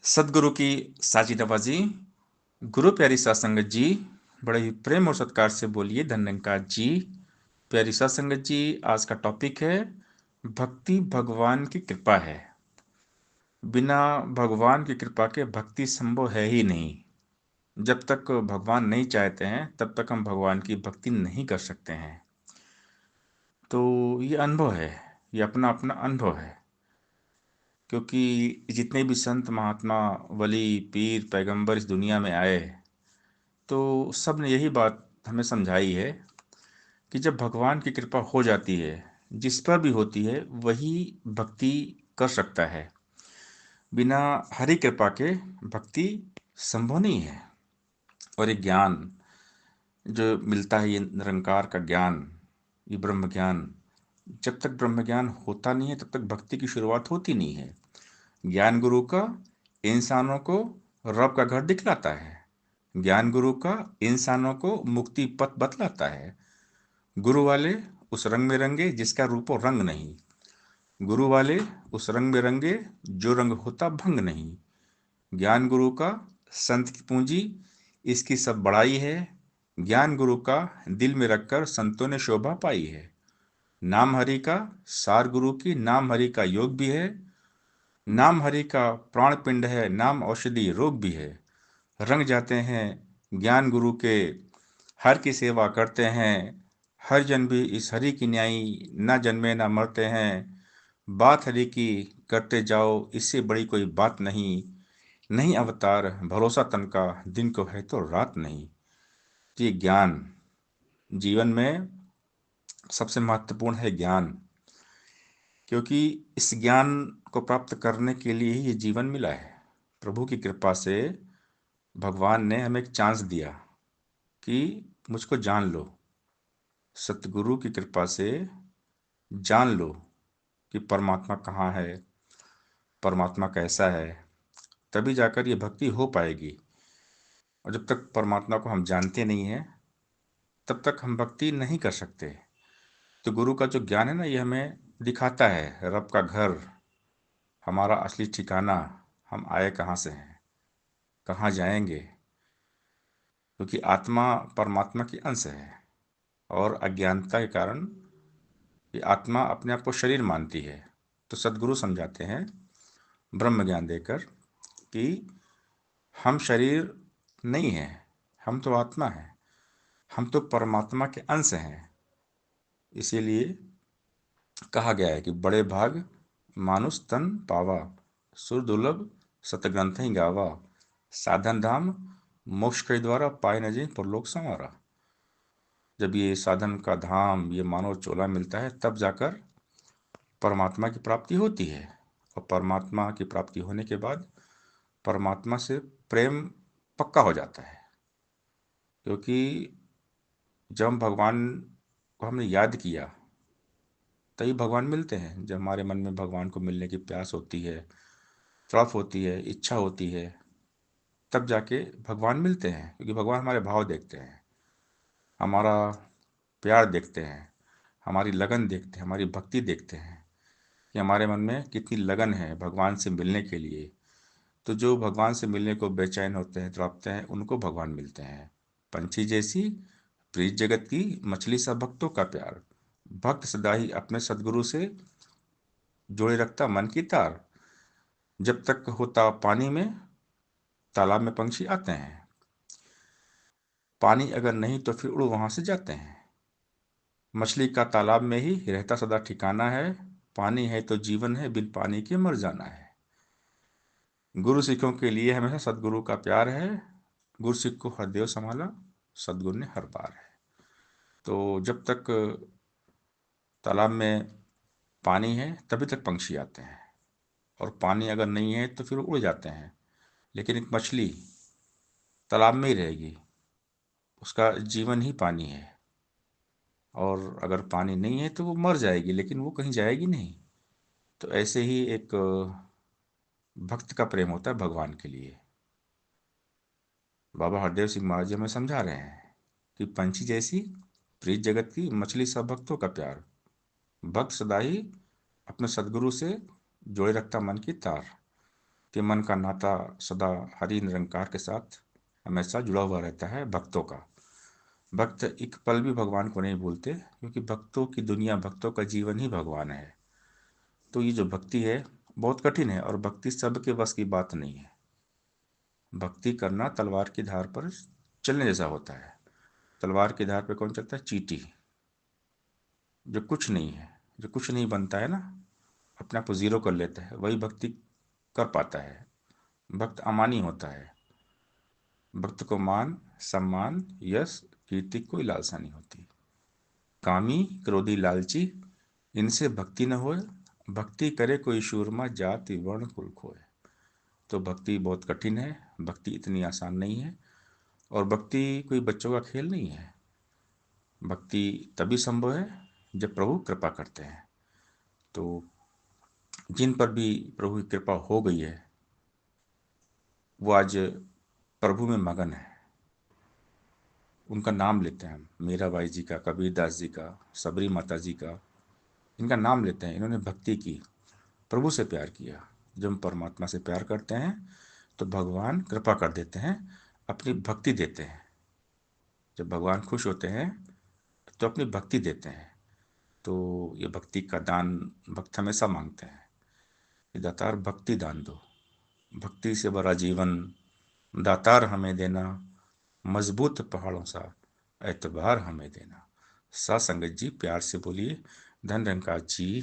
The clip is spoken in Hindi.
सदगुरु की साची नवाजी। गुरु प्यारी साध संगत जी, बड़े ही प्रेम और सत्कार से बोलिए धन्यंकार जी। प्यारी साध संगत जी, आज का टॉपिक है भक्ति भगवान की कृपा है। बिना भगवान की कृपा के भक्ति संभव है ही नहीं। जब तक भगवान नहीं चाहते हैं तब तक हम भगवान की भक्ति नहीं कर सकते हैं। तो ये अनुभव है, ये अपना अपना अनुभव है। क्योंकि जितने भी संत महात्मा वली पीर पैगंबर इस दुनिया में आए तो सब ने यही बात हमें समझाई है कि जब भगवान की कृपा हो जाती है, जिस पर भी होती है वही भक्ति कर सकता है। बिना हरि कृपा के भक्ति संभव नहीं है। और ये ज्ञान जो मिलता है, ये निरंकार का ज्ञान, ये ब्रह्म ज्ञान, जब तक ब्रह्म ज्ञान होता नहीं है तब तक भक्ति की शुरुआत होती नहीं है। ज्ञान गुरु का इंसानों को रब का घर दिखलाता है। ज्ञान गुरु का इंसानों को मुक्ति पथ बतलाता है। गुरु वाले उस रंग में रंगे जिसका रूप और रंग नहीं। गुरु वाले उस रंग में रंगे जो रंग होता भंग नहीं। ज्ञान गुरु का संत की पूंजी इसकी सब बड़ाई है। ज्ञान गुरु का दिल में रखकर संतों ने शोभा पाई है। नाम हरि का सार गुरु की नाम हरि का योग भी है। नाम हरि का प्राण पिंड है, नाम औषधि रोग भी है। रंग जाते हैं ज्ञान गुरु के, हर की सेवा करते हैं। हर जन भी इस हरि की न्यायी, ना जन्मे ना मरते हैं। बात हरि की करते जाओ, इससे बड़ी कोई बात नहीं। नहीं अवतार भरोसा तन का, दिन को है तो रात नहीं। ये ज्ञान जीवन में सबसे महत्वपूर्ण है, ज्ञान। क्योंकि इस ज्ञान को प्राप्त करने के लिए ही ये जीवन मिला है। प्रभु की कृपा से भगवान ने हमें एक चांस दिया कि मुझको जान लो। सतगुरु की कृपा से जान लो कि परमात्मा कहाँ है, परमात्मा कैसा है। तभी जाकर ये भक्ति हो पाएगी। और जब तक परमात्मा को हम जानते नहीं हैं तब तक हम भक्ति नहीं कर सकते। तो गुरु का जो ज्ञान है ना, ये हमें दिखाता है रब का घर, हमारा असली ठिकाना, हम आए कहाँ से हैं, कहाँ जाएंगे। क्योंकि आत्मा परमात्मा की अंश है और अज्ञानता के कारण ये आत्मा अपने आप को शरीर मानती है। तो सदगुरु समझाते हैं ब्रह्म ज्ञान देकर कि हम शरीर नहीं हैं, हम तो आत्मा हैं, हम तो परमात्मा के अंश हैं। इसीलिए कहा गया है कि बड़े भाग मानुष तन पावा, सुर दुर्लभ सतग्रंथ ही गावा। साधन धाम मोक्ष के द्वारा पाए न जिन परलोक संवारा। जब ये साधन का धाम, ये मानव चोला मिलता है तब जाकर परमात्मा की प्राप्ति होती है। और परमात्मा की प्राप्ति होने के बाद परमात्मा से प्रेम पक्का हो जाता है। क्योंकि जब हम भगवान को हमने याद किया तभी भगवान मिलते हैं। जब हमारे मन में भगवान को मिलने की प्यास होती है, तड़प होती है, इच्छा होती है, तब जाके भगवान मिलते हैं। क्योंकि भगवान हमारे भाव देखते हैं, हमारा प्यार देखते हैं, हमारी लगन देखते हैं, हमारी भक्ति देखते हैं कि हमारे मन में कितनी लगन है भगवान से मिलने के लिए। तो जो भगवान से मिलने को बेचैन होते हैं, तड़पते हैं, उनको भगवान मिलते हैं। पंछी जैसी प्रीत जगत की, मछली सा भक्तों का प्यार। भक्त सदा ही अपने सदगुरु से जोड़े रखता मन की तार। जब तक होता पानी में, तालाब में पंछी आते हैं। पानी अगर नहीं तो फिर उड़ वहां से जाते हैं। मछली का तालाब में ही रहता सदा ठिकाना है। पानी है तो जीवन है, बिन पानी के मर जाना है। गुरु सिखों के लिए हमेशा सदगुरु का प्यार है। गुरु सिख को हर देव संभाला, सदगुरु ने हर पार है। तो जब तक तालाब में पानी है तभी तक पंछी आते हैं। और पानी अगर नहीं है तो फिर उड़ जाते हैं। लेकिन एक मछली तालाब में ही रहेगी, उसका जीवन ही पानी है। और अगर पानी नहीं है तो वो मर जाएगी, लेकिन वो कहीं जाएगी नहीं। तो ऐसे ही एक भक्त का प्रेम होता है भगवान के लिए। बाबा हरदेव सिंह महाराज जी हमें समझा रहे हैं कि पंछी जैसी प्रीत जगत की, मछली सब भक्तों का प्यार। भक्त सदा ही अपने सदगुरु से जोड़े रखता मन की तार। कि मन का नाता सदा हरि निरंकार के साथ हमेशा जुड़ा हुआ रहता है भक्तों का। भक्त एक पल भी भगवान को नहीं भूलते, क्योंकि भक्तों की दुनिया, भक्तों का जीवन ही भगवान है। तो ये जो भक्ति है बहुत कठिन है, और भक्ति सबके बस की बात नहीं है। भक्ति करना तलवार की धार पर चलने जैसा होता है। तलवार की धार पर कौन चलता है? चींटी। जो कुछ नहीं है, जो कुछ नहीं बनता है ना, अपने आप को जीरो कर लेता है, वही भक्ति कर पाता है। भक्त अमानी होता है। भक्त को मान, सम्मान, यश, कीर्ति कोई लालसा नहीं होती। कामी, क्रोधी, लालची, इनसे भक्ति न होए। भक्ति करे कोई शूरमा, जाति वर्ण कुल खोए। तो भक्ति बहुत कठिन है, भक्ति इतनी आसान नहीं है। और भक्ति कोई बच्चों का खेल नहीं है। भक्ति तभी संभव है जब प्रभु कृपा करते हैं। तो जिन पर भी प्रभु की कृपा हो गई है, वो आज प्रभु में मगन है। उनका नाम लेते हैं हम, मीराबाई जी का, कबीरदास जी का, सबरी माता जी का, इनका नाम लेते हैं। इन्होंने भक्ति की, प्रभु से प्यार किया। जब हम परमात्मा से प्यार करते हैं तो भगवान कृपा कर देते हैं, अपनी भक्ति देते हैं। जब भगवान खुश होते हैं तो अपनी भक्ति देते हैं। तो ये भक्ति का दान भक्त हमेशा मांगते हैं कि दातार भक्ति दान दो, भक्ति से भरा जीवन दातार हमें देना, मजबूत पहाड़ों सा एतबार हमें देना। सा संगत जी प्यार से बोलिए, धन निरंकार जी